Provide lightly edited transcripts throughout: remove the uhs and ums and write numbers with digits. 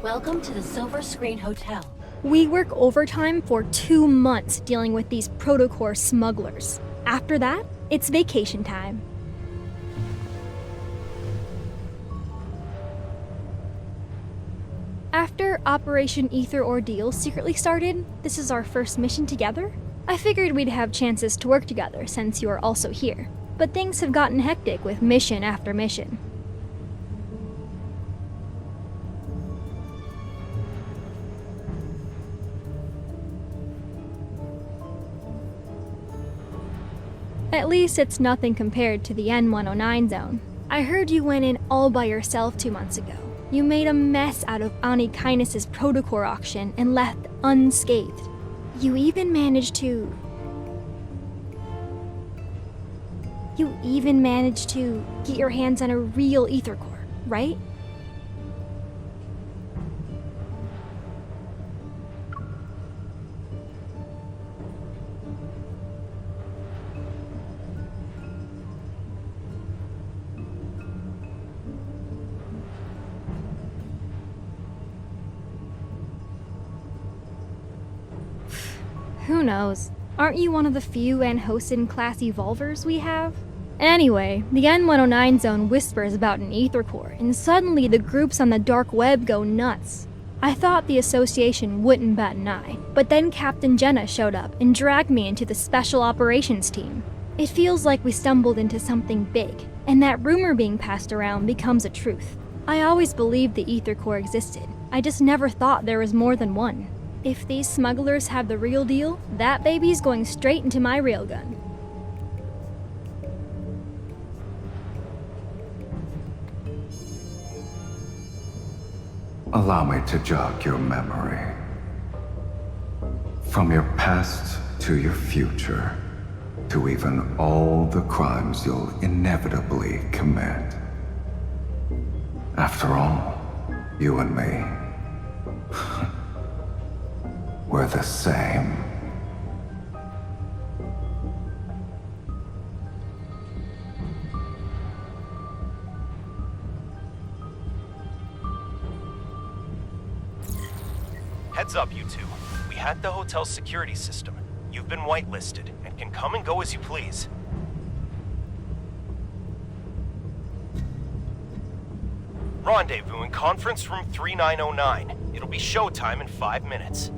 Welcome to the Silver Screen Hotel. We work overtime for 2 months dealing with these Protogue smugglers. After that, it's vacation time. After Operation Ether Ordeal secretly started, this is our first mission together. I figured we'd have chances to work together since you are also here, but things have gotten hectic with mission after mission. At least it's nothing compared to the N109 zone. I heard you went in all by yourself 2 months ago. You made a mess out of Ani Kindness's Protogue auction and left unscathed. You even managed to get your hands on a real ether core, right? Who knows? Aren't you one of the few Anhosen class evolvers we have? Anyway, the N109 zone whispers about an ether core, and suddenly the groups on the dark web go nuts. I thought the association wouldn't bat an eye, but then Captain Jenna showed up and dragged me into the special operations team. It feels like we stumbled into something big, and that rumor being passed around becomes a truth. I always believed the ether core existed. I just never thought there was more than one. If these smugglers have the real deal, that baby's going straight into my railgun. Allow me to jog your memory. From your past to your future, to even all the crimes you'll inevitably commit. After all, you and me, we're the same. Heads up, you two. We hacked the hotel's security system. You've been whitelisted and can come and go as you please. Rendezvous in conference room 3909. It'll be showtime in 5 minutes.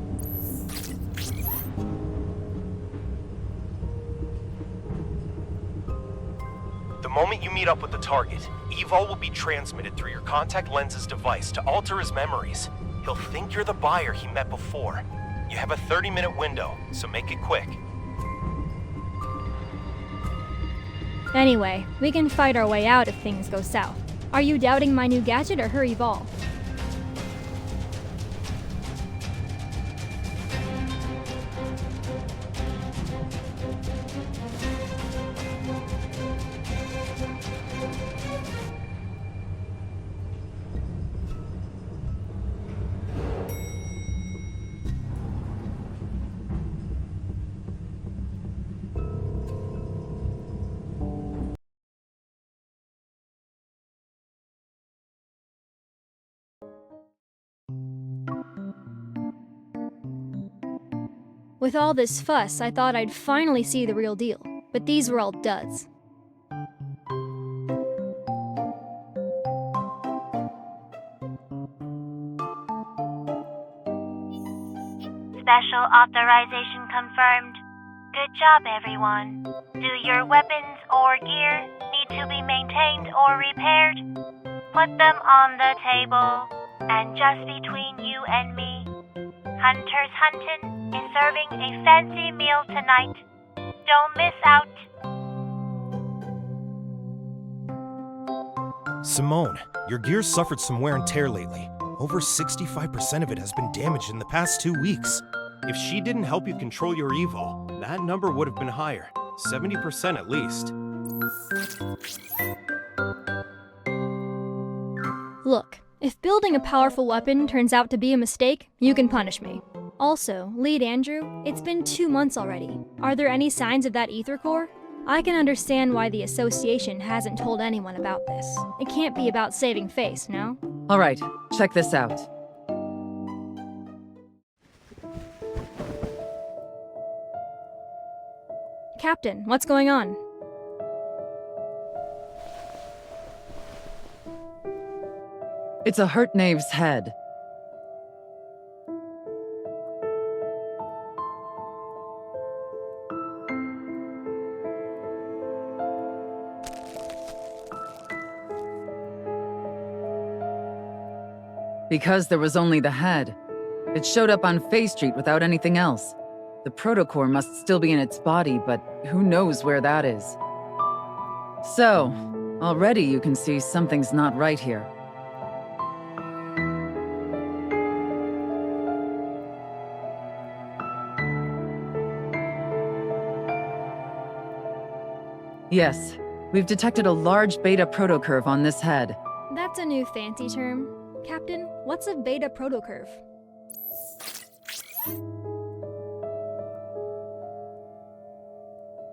The moment you meet up with the target, Evol will be transmitted through your contact lens's device to alter his memories. He'll think you're the buyer he met before. You have a 30-minute window, so make it quick. Anyway, we can fight our way out if things go south. Are you doubting my new gadget or her evolve? With all this fuss, I thought I'd finally see the real deal, but these were all duds. Special authorization confirmed. Good job, everyone. Do your weapons or gear need to be maintained or repaired? Put them on the table. And just between you and me, Hunter's Huntin' is serving a fancy meal tonight. Don't miss out. Simone, your gear's suffered some wear and tear lately. Over 65% of it has been damaged in the past 2 weeks. If she didn't help you control your evil, that number would have been higher. 70% at least. Look, if building a powerful weapon turns out to be a mistake, you can punish me. Also, Lead Andrew, it's been 2 months already. Are there any signs of that ether core? I can understand why the association hasn't told anyone about this. It can't be about saving face, no? All right, check this out. Captain, what's going on? It's a hurt knave's head. Because there was only the head. It showed up on Faye Street without anything else. The protocore must still be in its body, but who knows where that is. So, already you can see something's not right here. Yes, we've detected a large beta protocurve on this head. That's a new fancy term. Captain, what's a beta protocurve?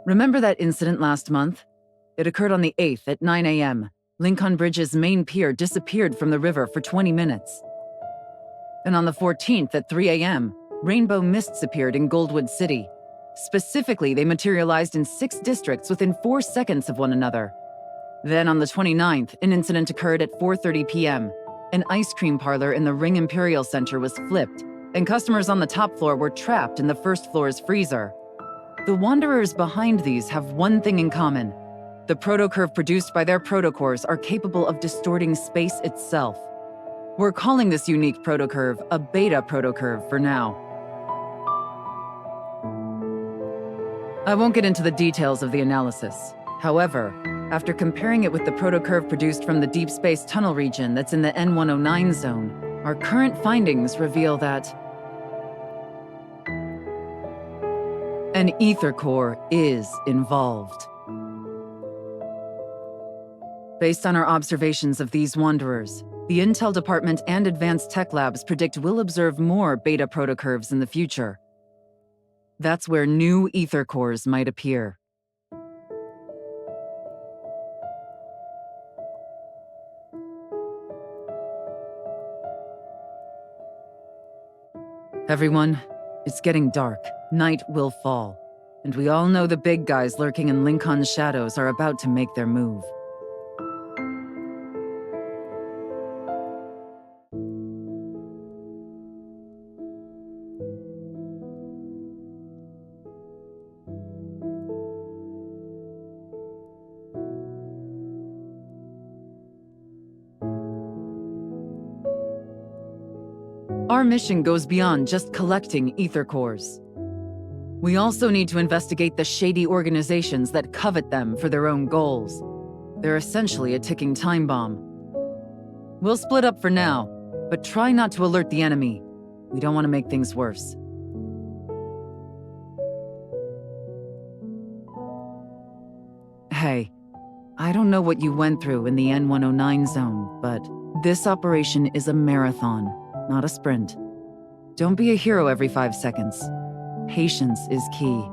Remember that incident last month? It occurred on the 8th at 9 a.m. Lincoln Bridge's main pier disappeared from the river for 20 minutes. And on the 14th at 3 a.m., rainbow mists appeared in Goldwood City. Specifically, they materialized in 6 districts within 4 seconds of one another. Then on the 29th, an incident occurred at 4:30 p.m. An ice cream parlor in the Ring Imperial Center was flipped, and customers on the top floor were trapped in the first floor's freezer. The wanderers behind these have one thing in common. The protocurve produced by their protocores are capable of distorting space itself. We're calling this unique protocurve a beta protocurve for now. I won't get into the details of the analysis. However, after comparing it with the protocurve produced from the Deepspace tunnel region that's in the N109 zone, our current findings reveal that an ether core is involved. Based on our observations of these wanderers, the Intel Department and Advanced Tech Labs predict we'll observe more beta protocurves in the future. That's where new ether cores might appear. Everyone, it's getting dark. Night will fall. And we all know the big guys lurking in Lincoln's shadows are about to make their move. Our mission goes beyond just collecting ether cores. We also need to investigate the shady organizations that covet them for their own goals. They're essentially a ticking time bomb. We'll split up for now, but try not to alert the enemy. We don't want to make things worse. Hey, I don't know what you went through in the N109 zone, but this operation is a marathon, not a sprint. Don't be a hero every 5 seconds. Patience is key.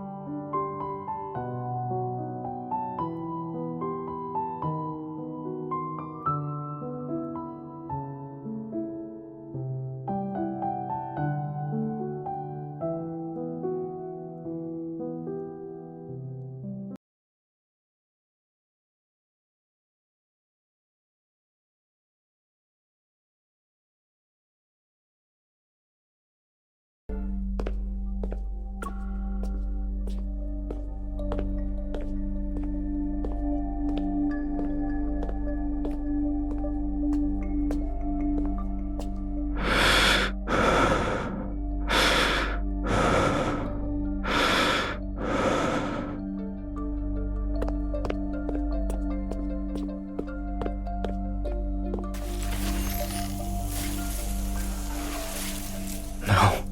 No.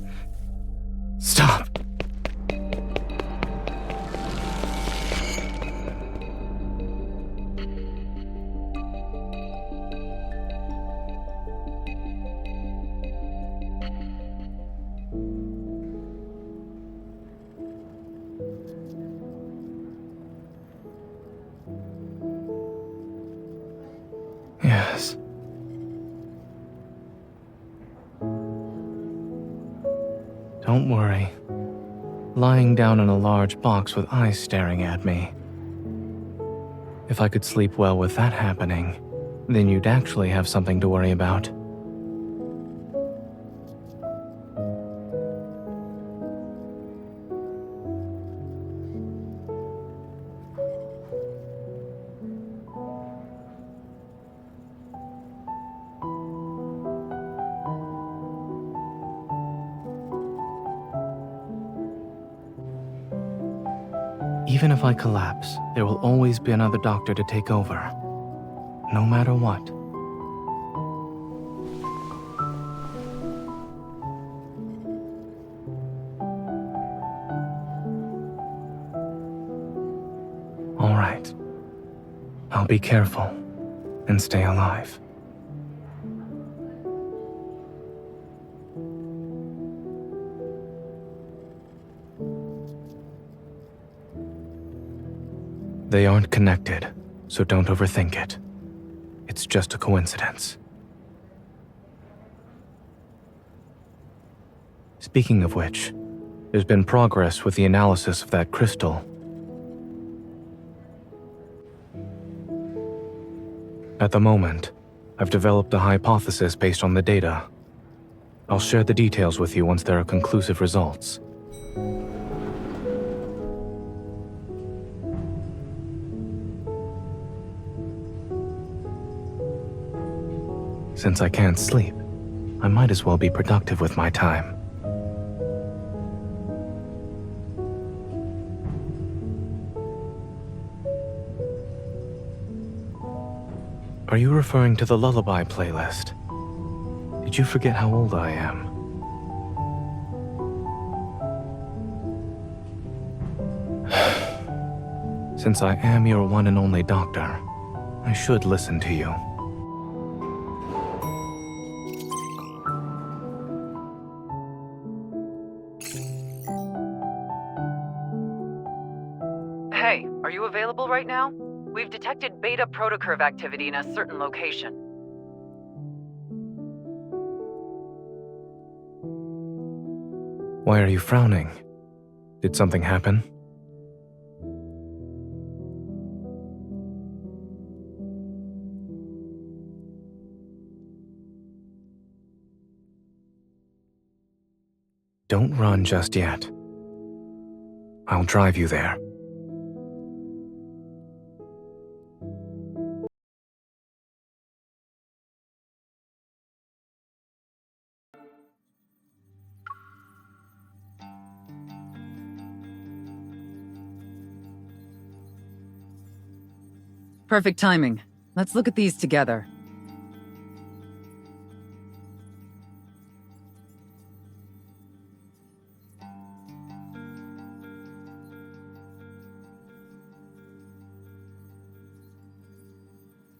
Stop. Yes. Don't worry. lying down in a large box with eyes staring at me. If I could sleep well with that happening, then you'd actually have something to worry about. Even if I collapse, there will always be another doctor to take over, no matter what. All right. I'll be careful and stay alive. They aren't connected, so don't overthink it. It's just a coincidence. Speaking of which, there's been progress with the analysis of that crystal. At the moment, I've developed a hypothesis based on the data. I'll share the details with you once there are conclusive results. Since I can't sleep, I might as well be productive with my time. Are you referring to the lullaby playlist? Did you forget how old I am? Since I am your one and only doctor, I should listen to you. Hey, are you available right now? We've detected beta protocurve activity in a certain location. Why are you frowning? Did something happen? Don't run just yet. I'll drive you there. Perfect timing. Let's look at these together.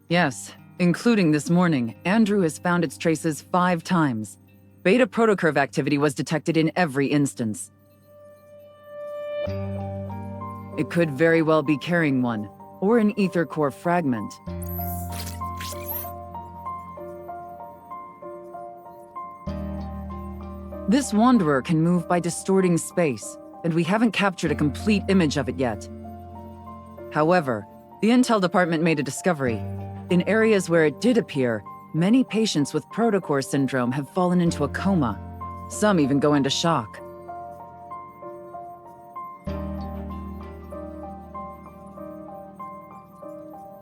Yes, including this morning, Andrew has found its traces 5 times. Beta protocurve activity was detected in every instance. It could very well be carrying one, or an ether core fragment. This wanderer can move by distorting space, and we haven't captured a complete image of it yet. However, the Intel department made a discovery. In areas where it did appear, many patients with protocore syndrome have fallen into a coma. Some even go into shock.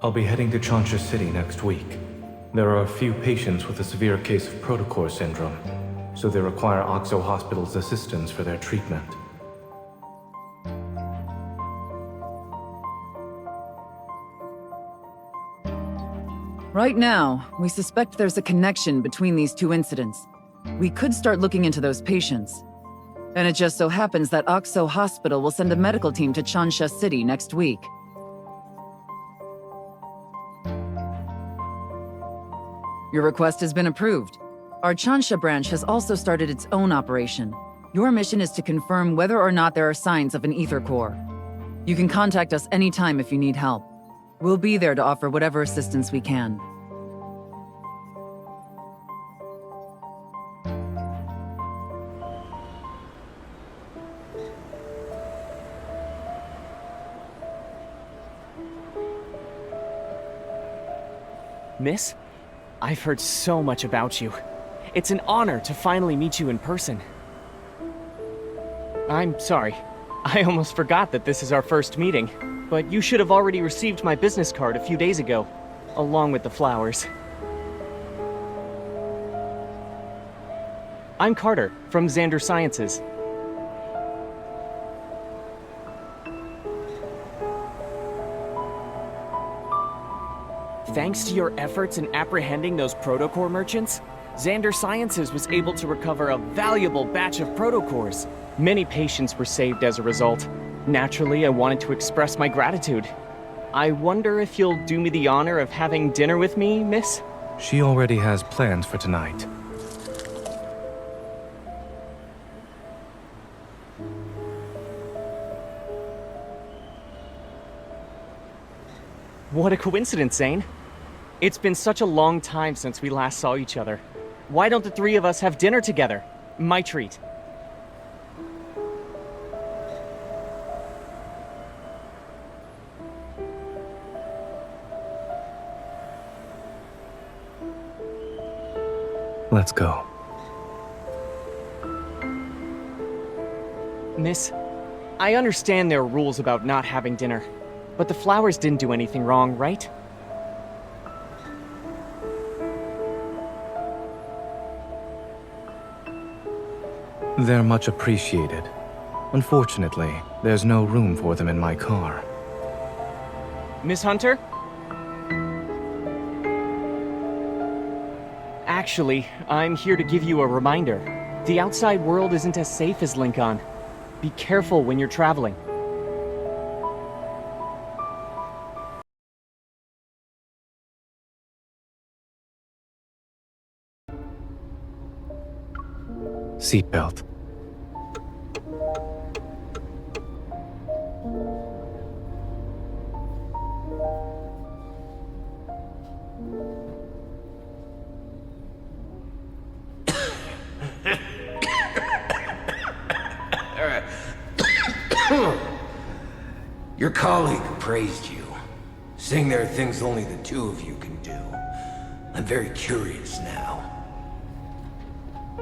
I'll be heading to Changsha City next week. There are a few patients with a severe case of protocore syndrome, so they require Oxo Hospital's assistance for their treatment. Right now, we suspect there's a connection between these 2 incidents. We could start looking into those patients. And it just so happens that Oxo Hospital will send a medical team to Changsha City next week. Your request has been approved. Our Changsha branch has also started its own operation. Your mission is to confirm whether or not there are signs of an ether core. You can contact us anytime if you need help. We'll be there to offer whatever assistance we can. Miss, I've heard so much about you. It's an honor to finally meet you in person. I'm sorry. I almost forgot that this is our first meeting, but you should have already received my business card a few days ago, along with the flowers. I'm Carter, from Xander Sciences. Thanks to your efforts in apprehending those protocore merchants, Xander Sciences was able to recover a valuable batch of protocores. Many patients were saved as a result. Naturally, I wanted to express my gratitude. I wonder if you'll do me the honor of having dinner with me, miss? She already has plans for tonight. What a coincidence, Zane. It's been such a long time since we last saw each other. Why don't the three of us have dinner together? My treat. Let's go. Miss, I understand there are rules about not having dinner, but the flowers didn't do anything wrong, right? They're much appreciated. Unfortunately, there's no room for them in my car. Miss Hunter? Actually, I'm here to give you a reminder. The outside world isn't as safe as Lincoln. Be careful when you're traveling. Seatbelt. Your colleague praised you, saying there are things only the two of you can do. I'm very curious now.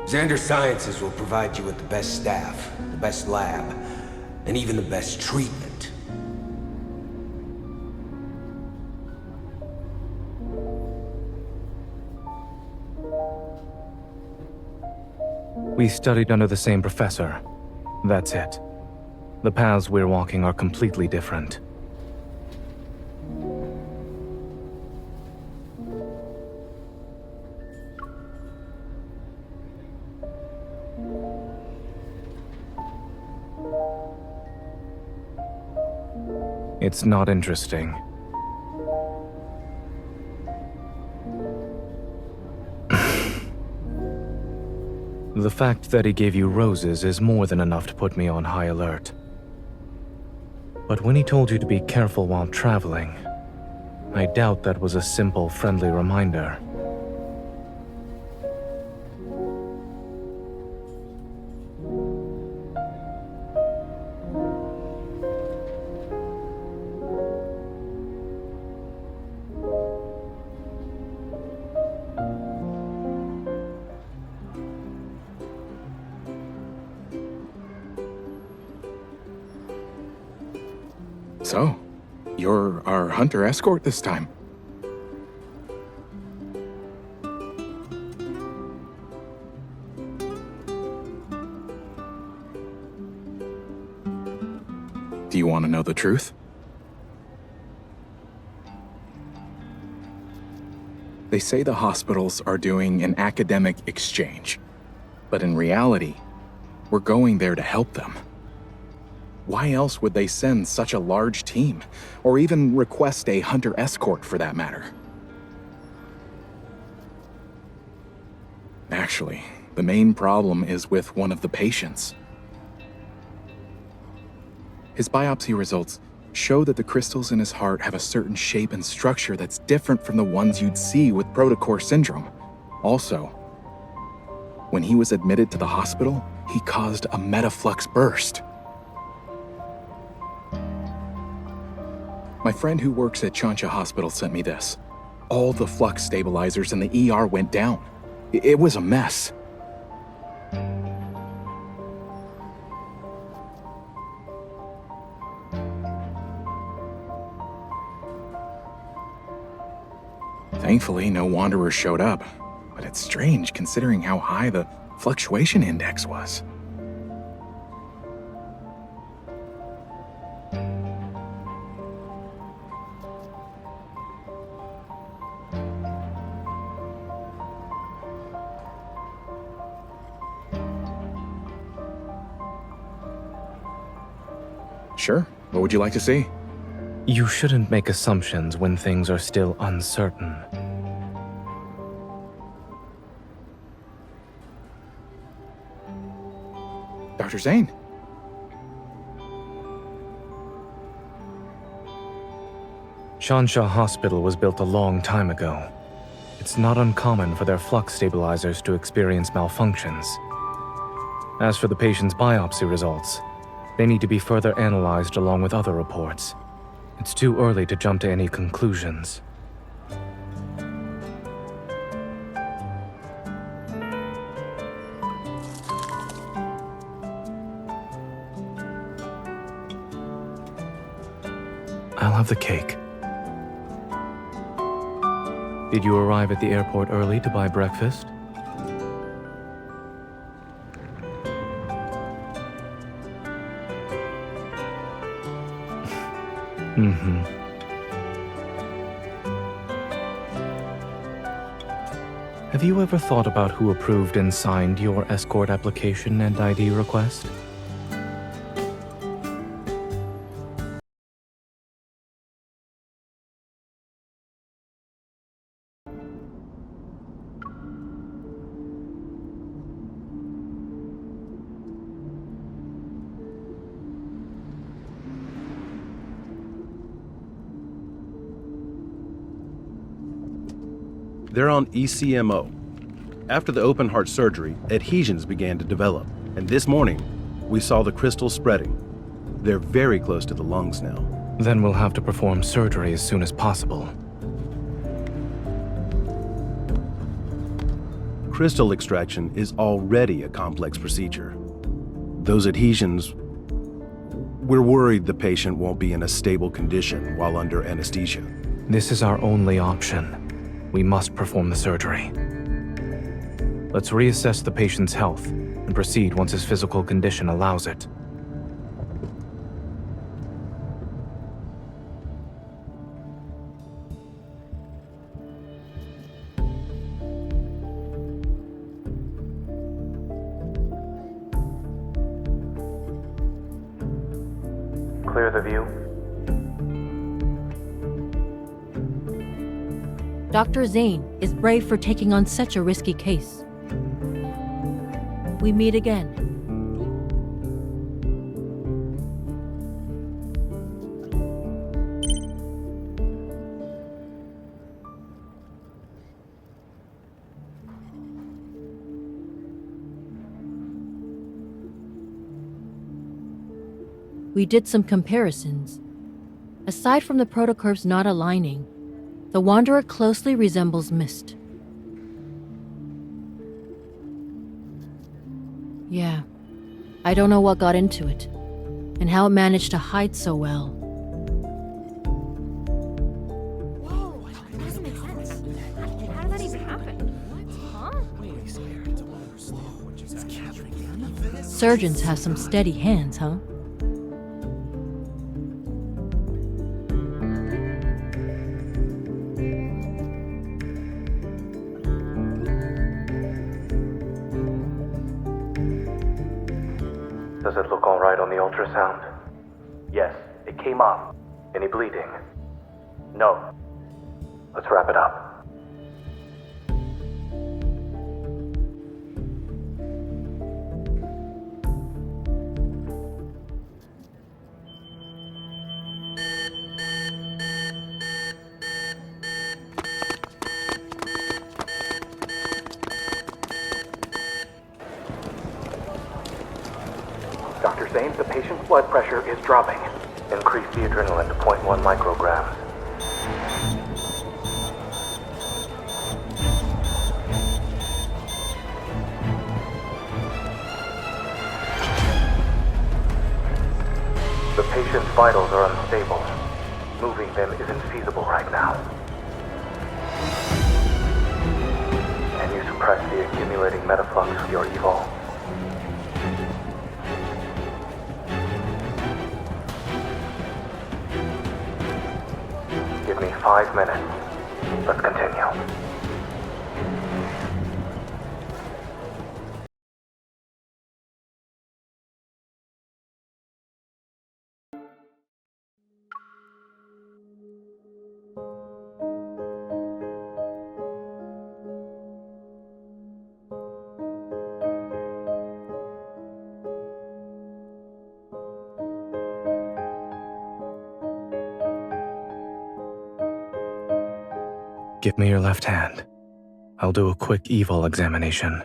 Xander Sciences will provide you with the best staff, the best lab, and even the best treatment. We studied under the same professor. That's it. The paths we're walking are completely different. It's not interesting. The fact that he gave you roses is more than enough to put me on high alert. But when he told you to be careful while traveling, I doubt that was a simple, friendly reminder. So, you're our hunter escort this time. Do you want to know the truth? They say the hospitals are doing an academic exchange, but in reality, we're going there to help them. Why else would they send such a large team, or even request a hunter escort for that matter? Actually, the main problem is with one of the patients. His biopsy results show that the crystals in his heart have a certain shape and structure that's different from the ones you'd see with Protocore syndrome. Also, when he was admitted to the hospital, he caused a metaflux burst. My friend who works at Chancha Hospital sent me this. all the flux stabilizers in the ER went down. It was a mess. Thankfully, no wanderers showed up, but it's strange considering how high the fluctuation index was. Sure. What would you like to see? You shouldn't make assumptions when things are still uncertain. Dr. Zane? Shansha Hospital was built a long time ago. It's not uncommon for their flux stabilizers to experience malfunctions. As for the patient's biopsy results, they need to be further analyzed along with other reports. It's too early to jump to any conclusions. I'll have the cake. Did you arrive at the airport early to buy breakfast? Mm-hmm. Have you ever thought about who approved and signed your escort application and ID request? They're on ECMO. After the open heart surgery, adhesions began to develop, and this morning, we saw the crystals spreading. They're very close to the lungs now. Then we'll have to perform surgery as soon as possible. Crystal extraction is already a complex procedure. Those adhesions, we're worried the patient won't be in a stable condition while under anesthesia. This is our only option. We must perform the surgery. Let's reassess the patient's health and proceed once his physical condition allows it. Clear the view. Dr. Zane is brave for taking on such a risky case. We meet again. We did some comparisons. Aside from the protocurves not aligning, the Wanderer closely resembles Mist. Yeah, I don't know what got into it, and how it managed to hide so well. Whoa, that doesn't make sense. How did that even happen? What? Huh? Surgeons have some steady hands, huh? Does it look all right on the ultrasound? Yes, it came off. Any bleeding? No. Let's wrap it up. Dr. Zane, the patient's blood pressure is dropping. Increase the adrenaline to 0.1 micrograms. vitals are unstable. Moving them is infeasible right now. Can you suppress the accumulating metaflux of your evil? Give me 5 minutes. Let's continue. Give me your left hand. I'll do a quick evil examination.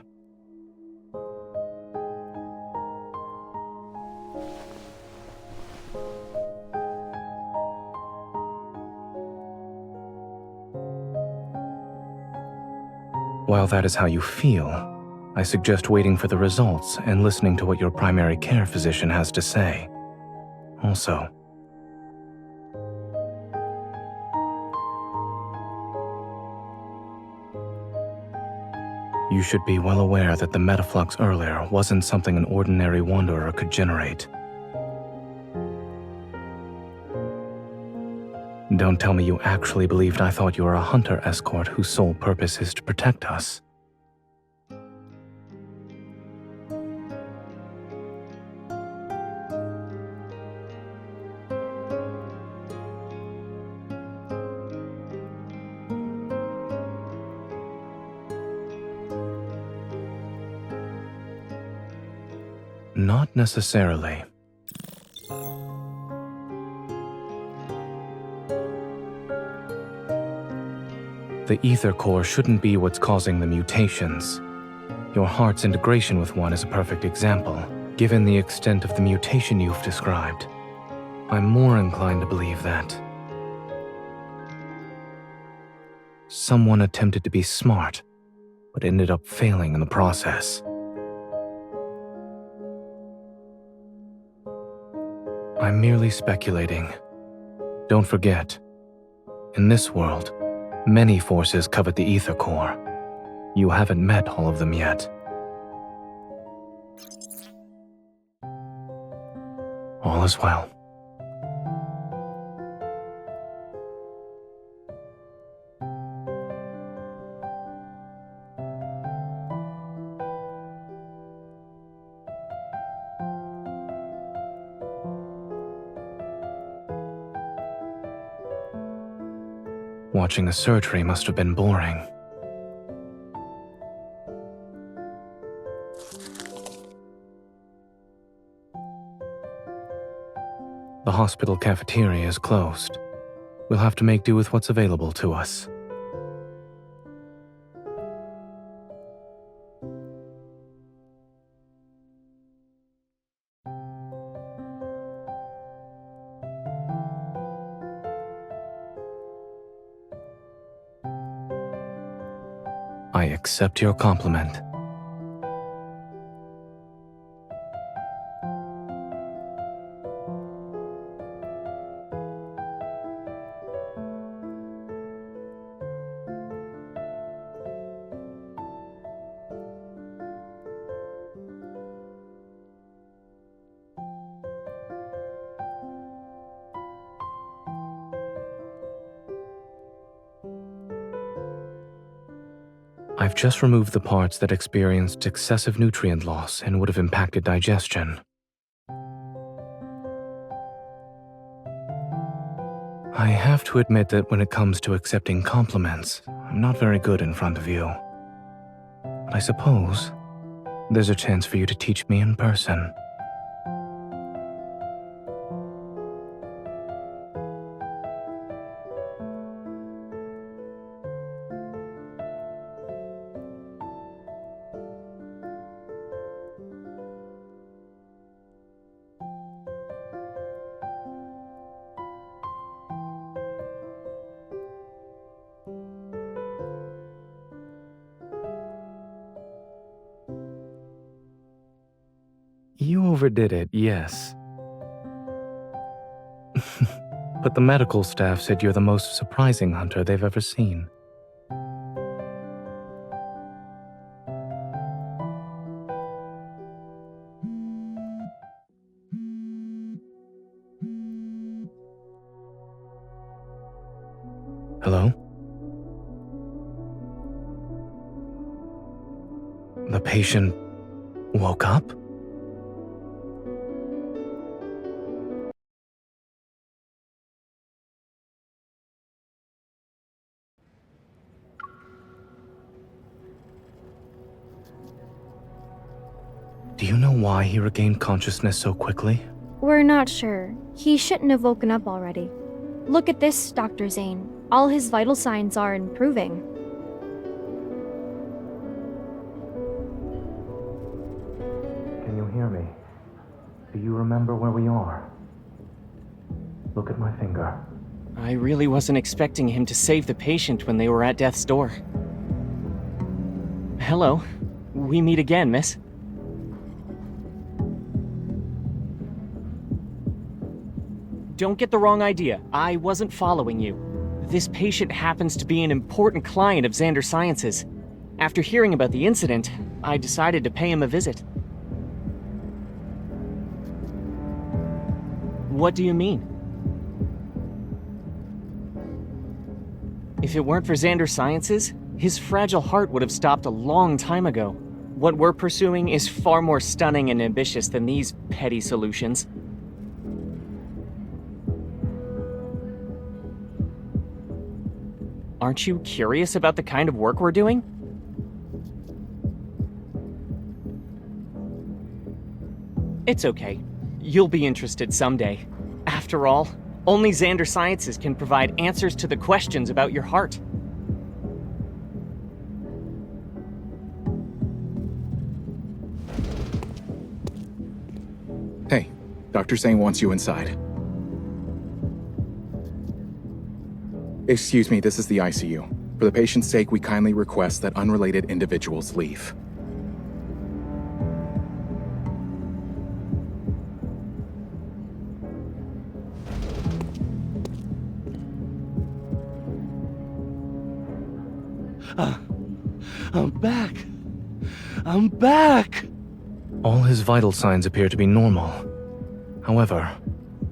While that is how you feel, I suggest waiting for the results and listening to what your primary care physician has to say. Also, you should be well aware that the metaflux earlier wasn't something an ordinary wanderer could generate. Don't tell me you actually believed I thought you were a hunter escort whose sole purpose is to protect us. Not necessarily. The ether core shouldn't be what's causing the mutations. Your heart's integration with one is a perfect example, given the extent of the mutation you've described. I'm more inclined to believe that someone attempted to be smart, but ended up failing in the process. I'm merely speculating. Don't forget, in this world, many forces covet the ether core. You haven't met all of them yet. All is well. Watching the surgery must have been boring. The hospital cafeteria is closed. We'll have to make do with what's available to us. I accept your compliment. I've just removed the parts that experienced excessive nutrient loss and would have impacted digestion. I have to admit that when it comes to accepting compliments, I'm not very good in front of you. But I suppose there's a chance for you to teach me in person. You overdid it, yes. but the medical staff said you're the most surprising hunter they've ever seen. Hello? The patient woke up? Do you know why he regained consciousness so quickly? We're not sure. He shouldn't have woken up already. Look at this, Dr. Zane. All his vital signs are improving. Can you hear me? Do you remember where we are? Look at my finger. I really wasn't expecting him to save the patient when they were at death's door. Hello. We meet again, miss. Don't get the wrong idea. I wasn't following you. This patient happens to be an important client of Xander Sciences. After hearing about the incident, I decided to pay him a visit. What do you mean? If it weren't for Xander Sciences, his fragile heart would have stopped a long time ago. What we're pursuing is far more stunning and ambitious than these petty solutions. Aren't you curious about the kind of work we're doing? It's okay. You'll be interested someday. After all, only Xander Sciences can provide answers to the questions about your heart. Hey, Dr. Zane wants you inside. Excuse me, this is the ICU. For the patient's sake, we kindly request that unrelated individuals leave. I'm back. I'm back. All his vital signs appear to be normal. However,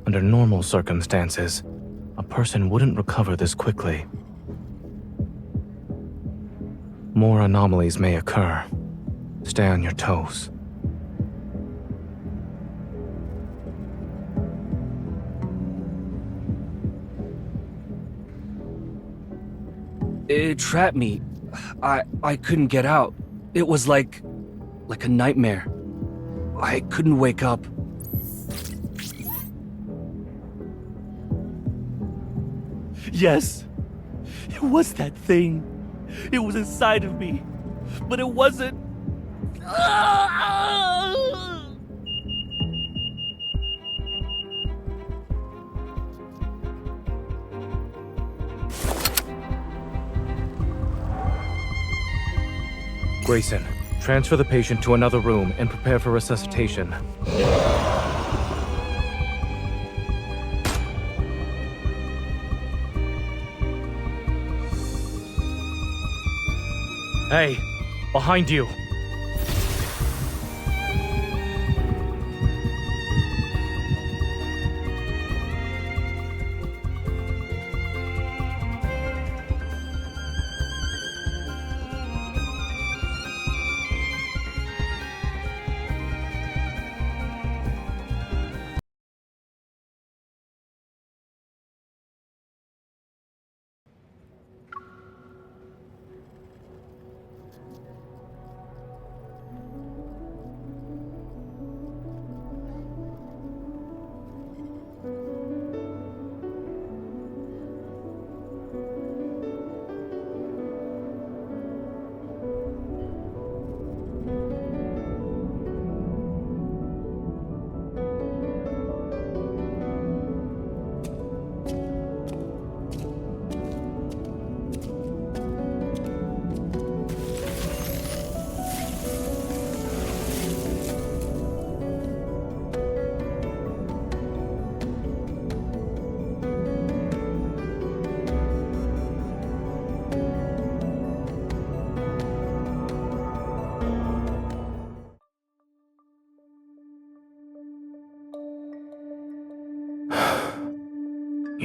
under normal circumstances, a person wouldn't recover this quickly. More anomalies may occur. Stay on your toes. It trapped me. I couldn't get out. It was like a nightmare. I couldn't wake up. Yes, it was that thing. It was inside of me, but it wasn't. Grayson, transfer the patient to another room and prepare for resuscitation. Hey, behind you.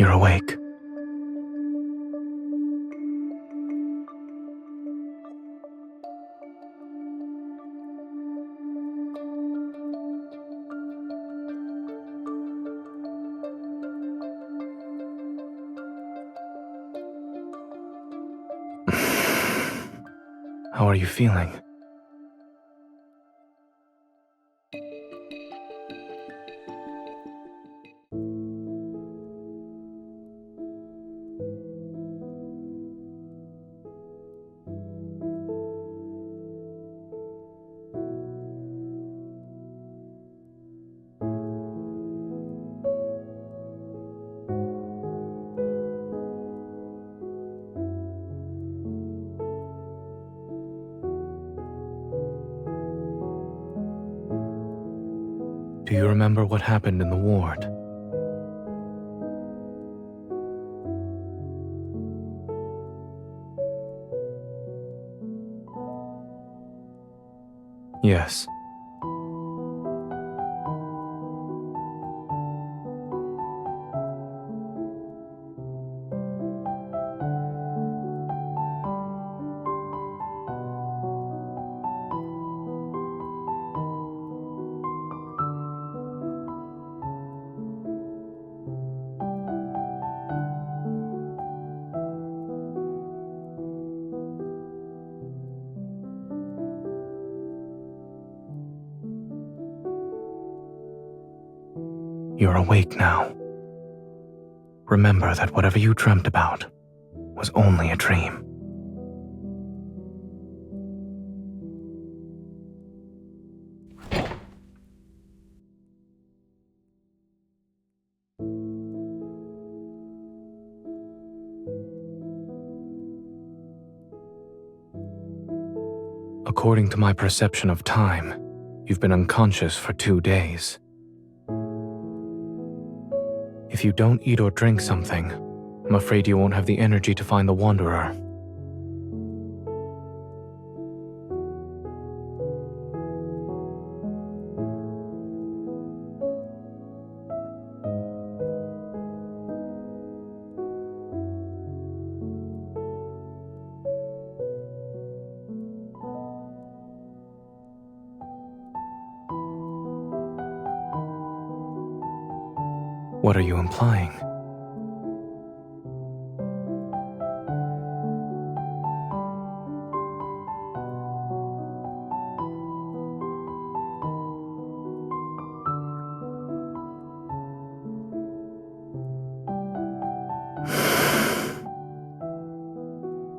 You're awake. How are you feeling? Do you remember what happened in the ward? Yes. You're awake now. Remember that whatever you dreamt about was only a dream. According to my perception of time, you've been unconscious for 2 days. If you don't eat or drink something, I'm afraid you won't have the energy to find the Wanderer. What are you implying?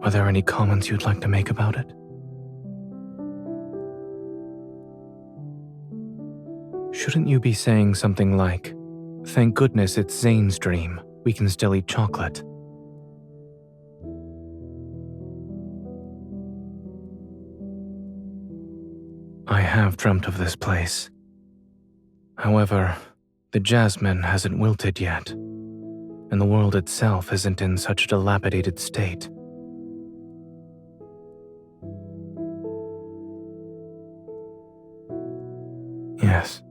Are there any comments you'd like to make about it? Shouldn't you be saying something like, "Thank goodness it's Zane's dream. We can still eat chocolate." I have dreamt of this place. However, the jasmine hasn't wilted yet, and the world itself isn't in such a dilapidated state. Yes.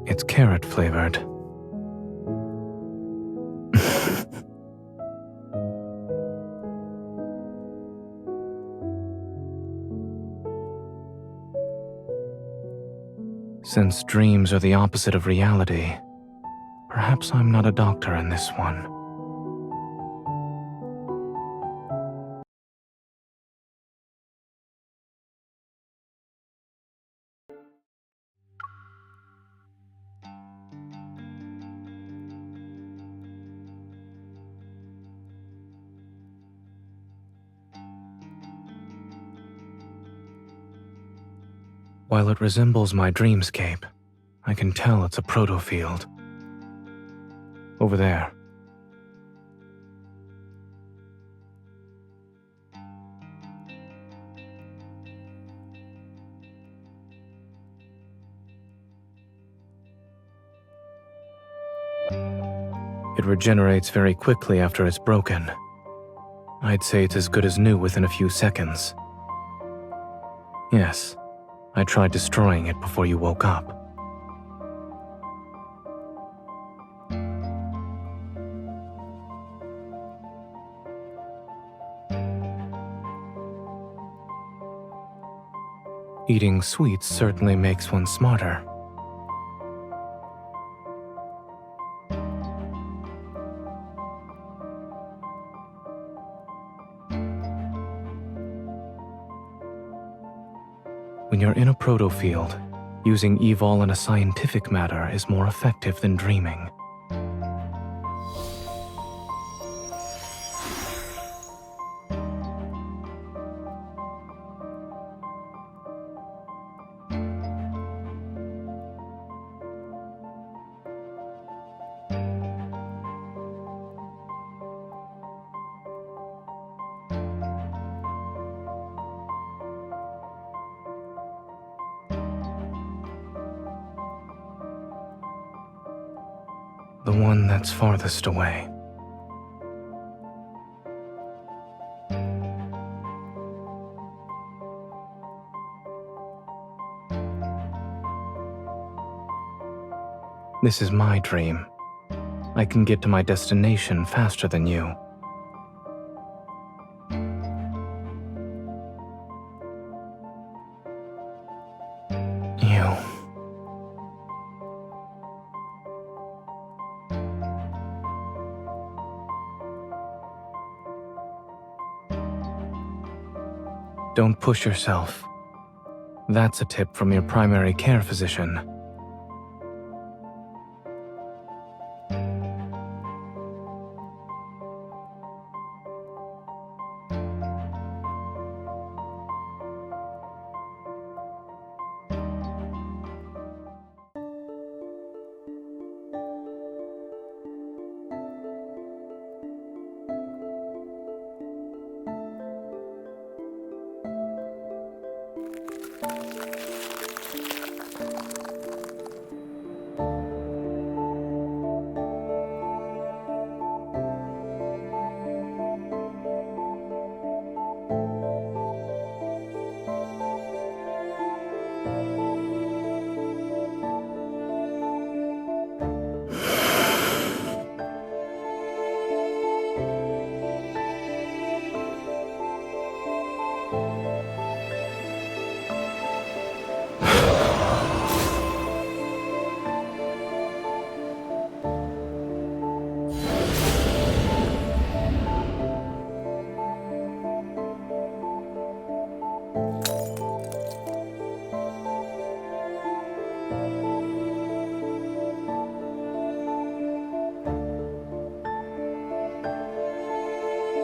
It's carrot flavored. Since dreams are the opposite of reality, perhaps I'm not a doctor in this one. While it resembles my dreamscape, I can tell it's a proto-field. Over there. It regenerates very quickly after it's broken. I'd say it's as good as new within a few seconds. Yes, I tried destroying it before you woke up. Eating sweets certainly makes one smarter. When you're in a proto field, using evol in a scientific matter is more effective than dreaming. The one that's farthest away. This is my dream. I can get to my destination faster than you. Don't push yourself. That's a tip from your primary care physician.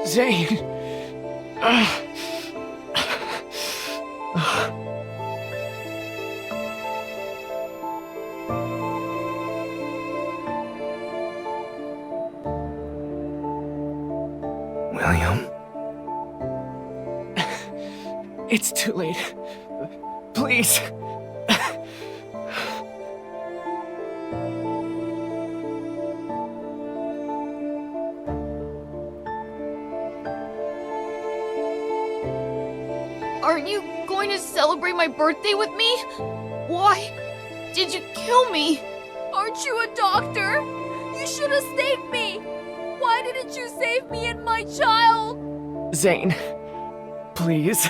Zane! William? It's too late. Please. Aren't you going to celebrate my birthday with me? Why did you kill me? Aren't you a doctor? You should have saved me. Why didn't you save me and my child? Zane, please.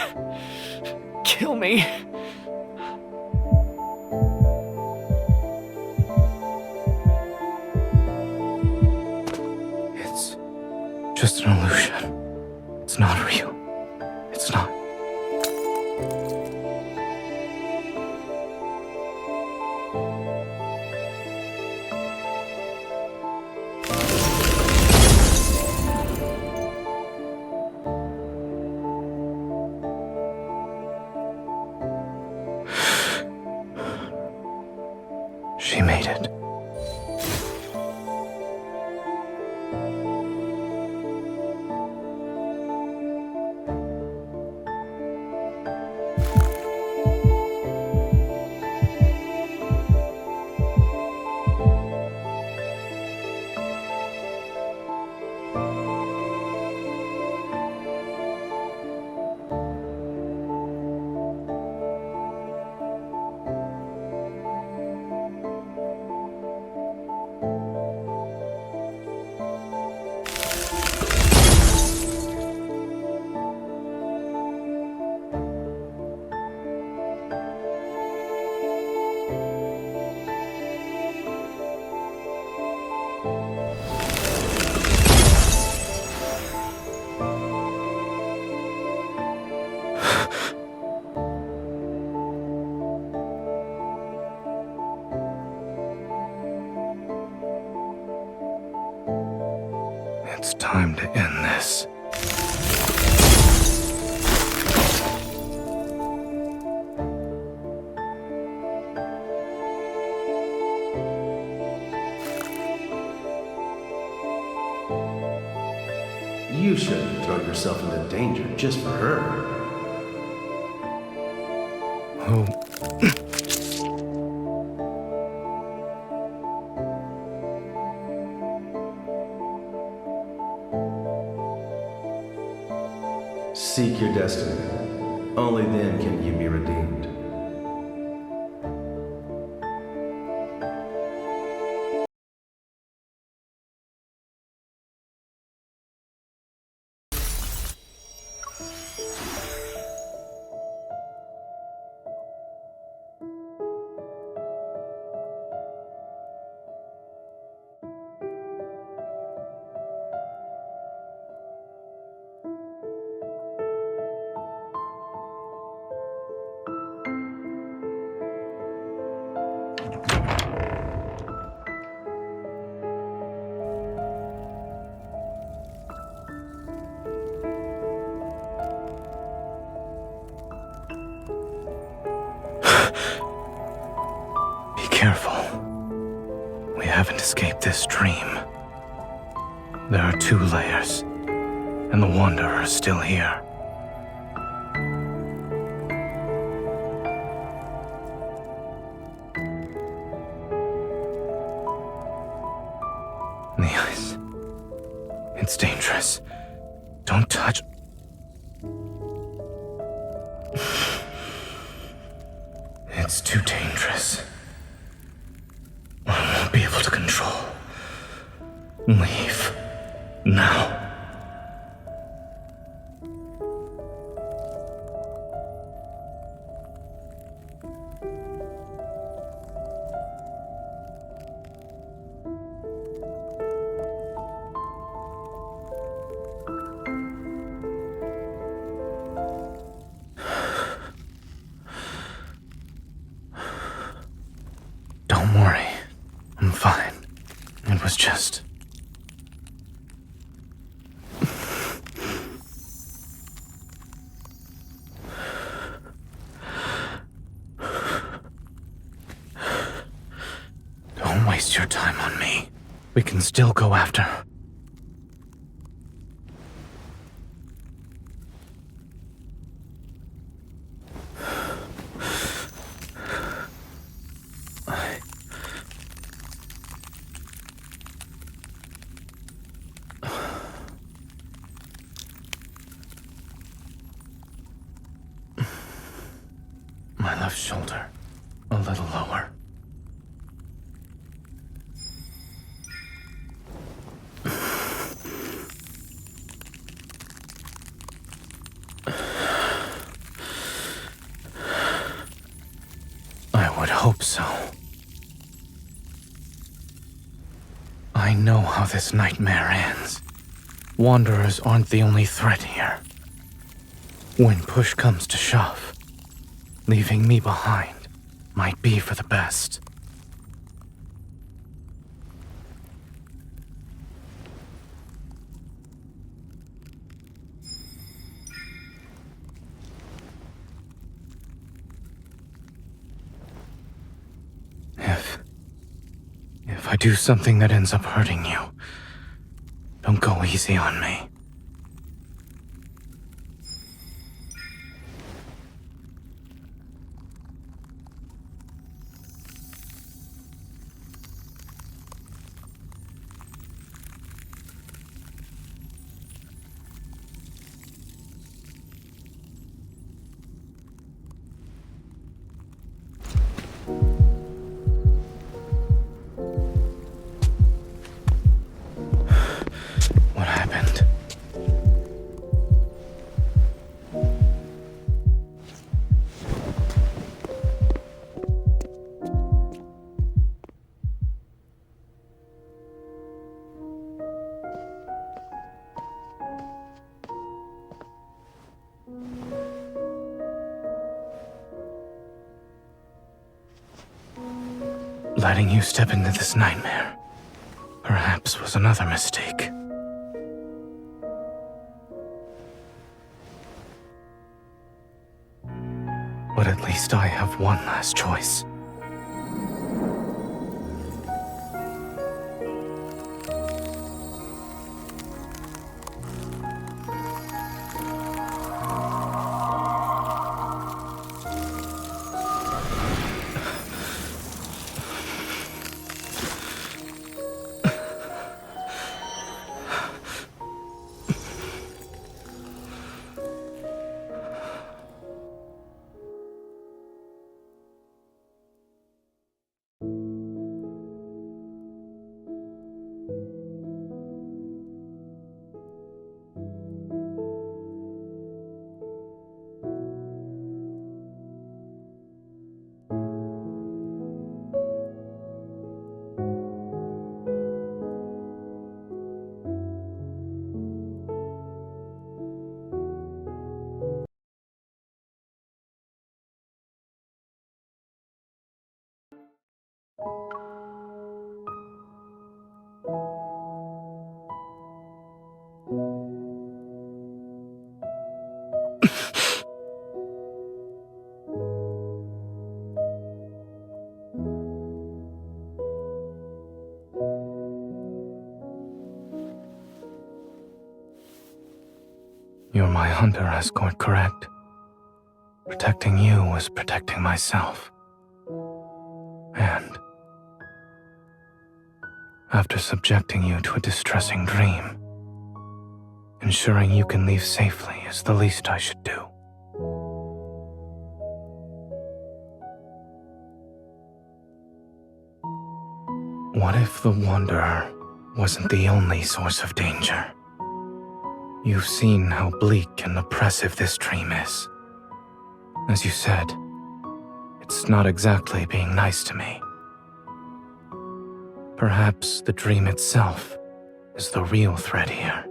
Kill me. It's just an illusion. It's not real. It's not. She made it. It's time to end this. You shouldn't throw yourself into danger just for her. Who? Seek your destiny. Only then can you be redeemed. Careful. We haven't escaped this dream. There are 2 layers, and the Wanderer is still here. The ice. It's dangerous. Don't touch. It's too dangerous. I won't be able to control. Leave. Now. Don't worry. I'm fine. It was just... Don't waste your time on me. We can still go after her. My left shoulder, a little lower. I would hope so. I know how this nightmare ends. Wanderers aren't the only threat here. When push comes to shove, leaving me behind might be for the best. If I do something that ends up hurting you, don't go easy on me. What happened? Letting you step into this nightmare, perhaps, was another mistake. But at least I have one last choice. You're my hunter escort, correct? Protecting you was protecting myself. And after subjecting you to a distressing dream, ensuring you can leave safely is the least I should do. What if the Wanderer wasn't the only source of danger? You've seen how bleak and oppressive this dream is. As you said, it's not exactly being nice to me. Perhaps the dream itself is the real threat here.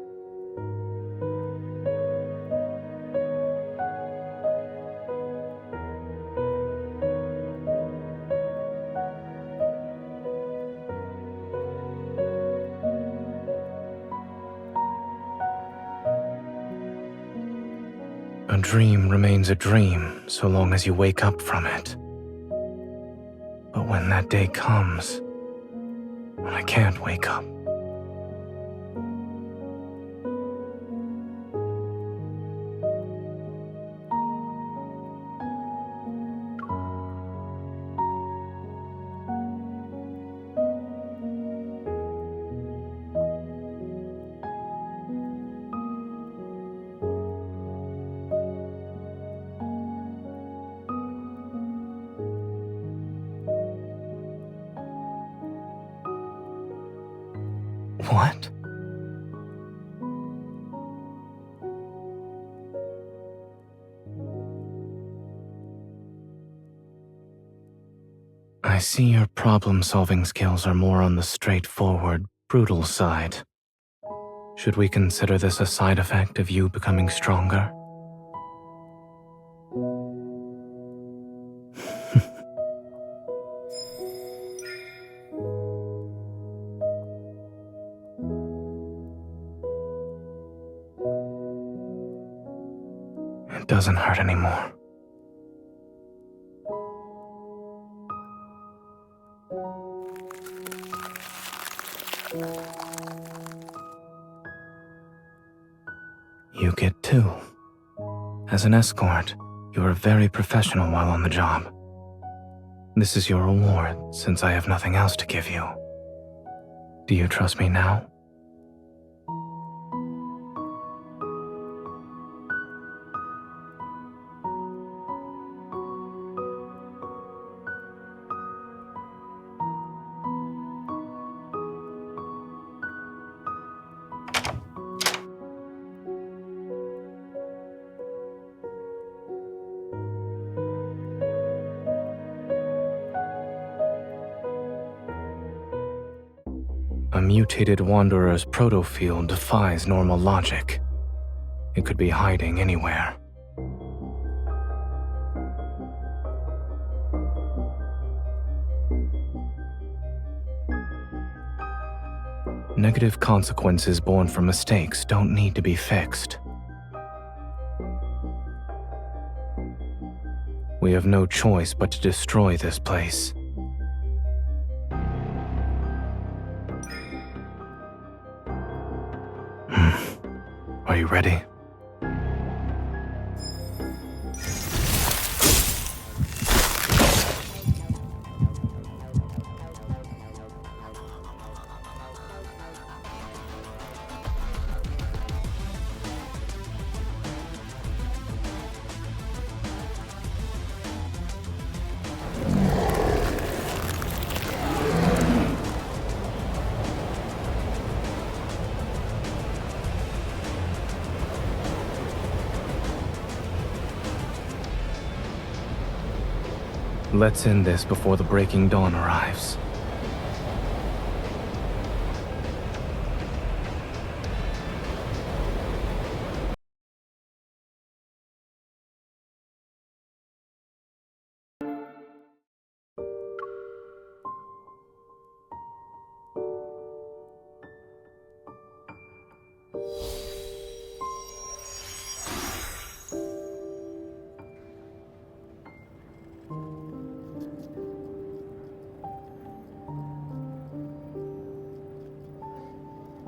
A dream remains a dream so long as you wake up from it. But when that day comes, when I can't wake up, what? I see your problem-solving skills are more on the straightforward, brutal side. Should we consider this a side effect of you becoming stronger? It doesn't hurt anymore. You get two. As an escort, you are very professional while on the job. This is your reward, since I have nothing else to give you. Do you trust me now? A mutated Wanderer's protofield defies normal logic. It could be hiding anywhere. Negative consequences born from mistakes don't need to be fixed. We have no choice but to destroy this place. Are you ready? Let's end this before the breaking dawn arrives.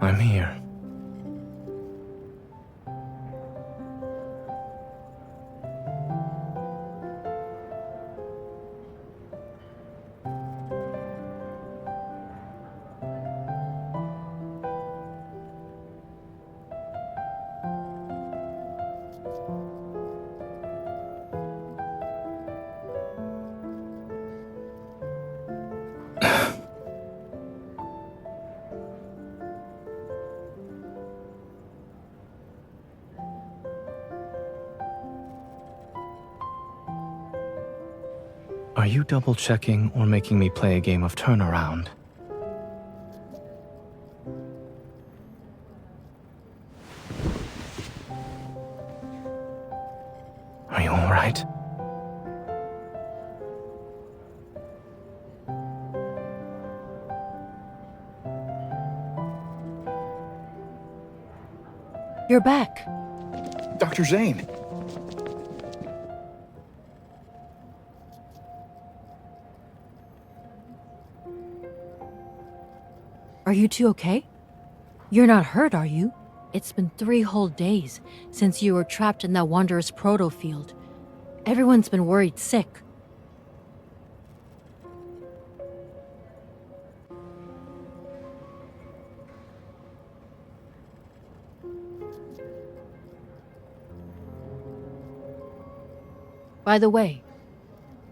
I'm here. Are you double-checking or making me play a game of turnaround? Are you all right? You're back. Dr. Zane! Are you two okay? You're not hurt, are you? It's been 3 whole days since you were trapped in that Wanderer's proto field. Everyone's been worried sick. By the way,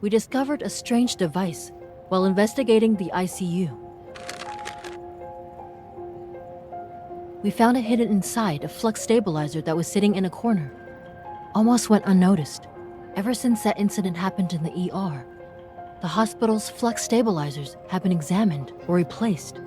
we discovered a strange device while investigating the ICU. We found it hidden inside a flux stabilizer that was sitting in a corner. Almost went unnoticed. Ever since that incident happened in the ER, the hospital's flux stabilizers have been examined or replaced.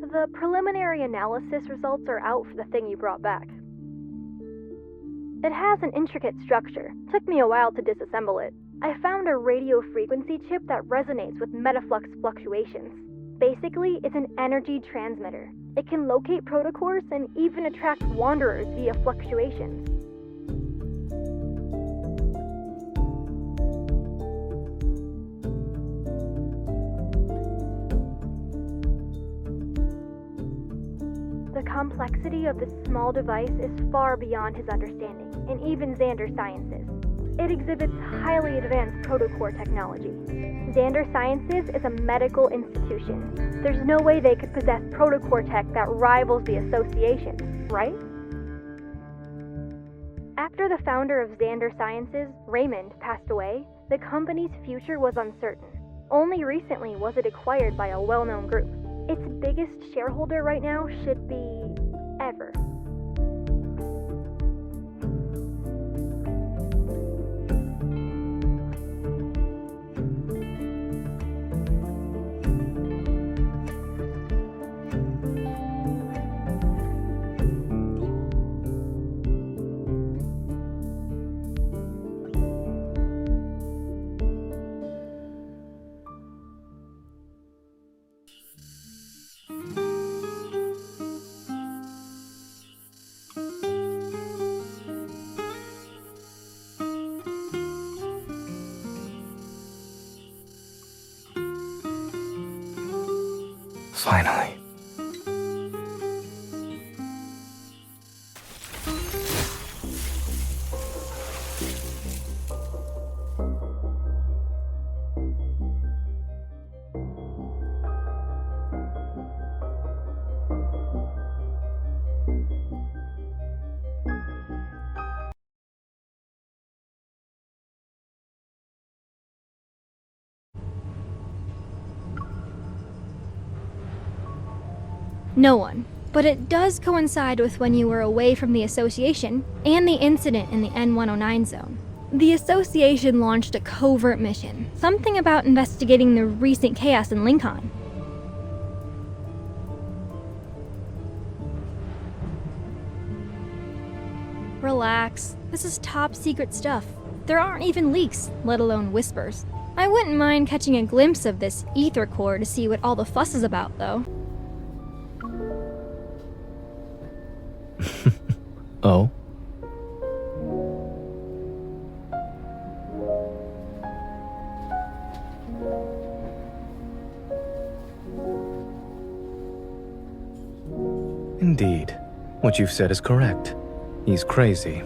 The preliminary analysis results are out for the thing you brought back. It has an intricate structure. Took me a while to disassemble it. I found a radio frequency chip that resonates with metaflux fluctuations. Basically, it's an energy transmitter. It can locate protocores and even attract wanderers via fluctuations. The complexity of this small device is far beyond his understanding, and even Xander's Sciences. It exhibits highly advanced protocore technology. Xander Sciences is a medical institution. There's no way they could possess protocore tech that rivals the association, right? After the founder of Xander Sciences, Raymond, passed away, the company's future was uncertain. Only recently was it acquired by a well-known group. Its biggest shareholder right now should be Ever. Finally. No one. But it does coincide with when you were away from the association and the incident in the N109 zone. The association launched a covert mission, something about investigating the recent chaos in Lincoln. Relax. This is top secret stuff. There aren't even leaks, let alone whispers. I wouldn't mind catching a glimpse of this ether core to see what all the fuss is about, though. Oh? Indeed. What you've said is correct. He's crazy,